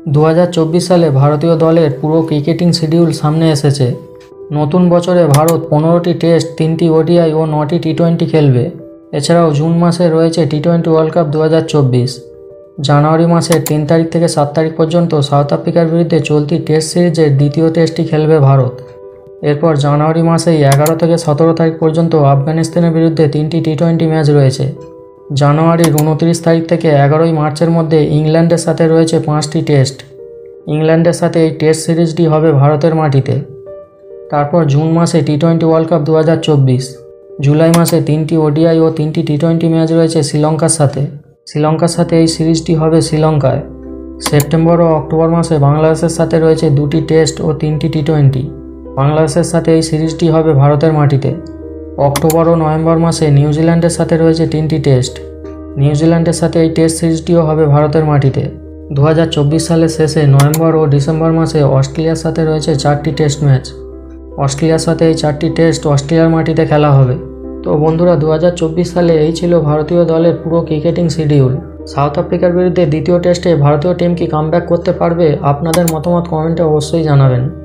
2024 সালে ভারতীয় দলের পুরো ক্রিকেটিং শিডিউল সামনে এসেছে। নতুন বছরে ভারত 15টি টেস্ট, 3টি ওডিআই ও 9টি টি-20 খেলবে। এছাড়াও জুন মাসে রয়েছে টি-20 ওয়ার্ল্ড কাপ 2024। জানুয়ারি মাসের 3 তারিখ থেকে 7 তারিখ পর্যন্ত সাউথ আফ্রিকার বিরুদ্ধে চলতি টেস্ট সিরিজের দ্বিতীয় টেস্টটি খেলবে ভারত। এরপর জানুয়ারি মাসেই 11 থেকে 17 তারিখ পর্যন্ত আফগানিস্তানের বিরুদ্ধে 3টি টি-20 ম্যাচ রয়েছে। জানুয়ারির 29 তারিখ থেকে 11ই মার্চের মধ্যে ইংল্যান্ডের সাথে রয়েছে 5টি টেস্ট। ইংল্যান্ডের সাথে এই টেস্ট সিরিজটি হবে ভারতের মাটিতে। তারপর জুন মাসে টি-20 ওয়ার্ল্ড কাপ 2024। জুলাই মাসে 3টি ওডিআই ও 3টি টি-20 ম্যাচ রয়েছে শ্রীলঙ্কার সাথে। শ্রীলঙ্কার সাথে এই সিরিজটি হবে শ্রীলঙ্কায়। সেপ্টেম্বর ও অক্টোবর মাসে বাংলাদেশের সাথে রয়েছে 2টি টেস্ট ও 3টি টি-20। বাংলাদেশের সাথে এই সিরিজটি হবে ভারতের মাটিতে। অক্টোবর ও নভেম্বর মাসে নিউজিল্যান্ডের সাথে রয়েছে 3টি টেস্ট। নিউজিল্যান্ডের সাথে এই টেস্ট সিরিজটিও হবে ভারতের মাটিতে। 2024 সালের শেষে নভেম্বর ও ডিসেম্বর মাসে অস্ট্রেলিয়ার সাথে রয়েছে 4টি টেস্ট ম্যাচ। অস্ট্রেলিয়ার সাথে এই 4টি টেস্ট অস্ট্রেলিয়ার মাটিতে খেলা হবে। তো বন্ধুরা, 2024 সালে এই ছিল ভারতীয় দলের পুরো ক্রিকেটিং শিডিউল। সাউথ আফ্রিকার বিরুদ্ধে দ্বিতীয় টেস্টে ভারতীয় টিম কি কামব্যাক করতে পারবে? আপনাদের মতামত কমেন্টে অবশ্যই জানাবেন।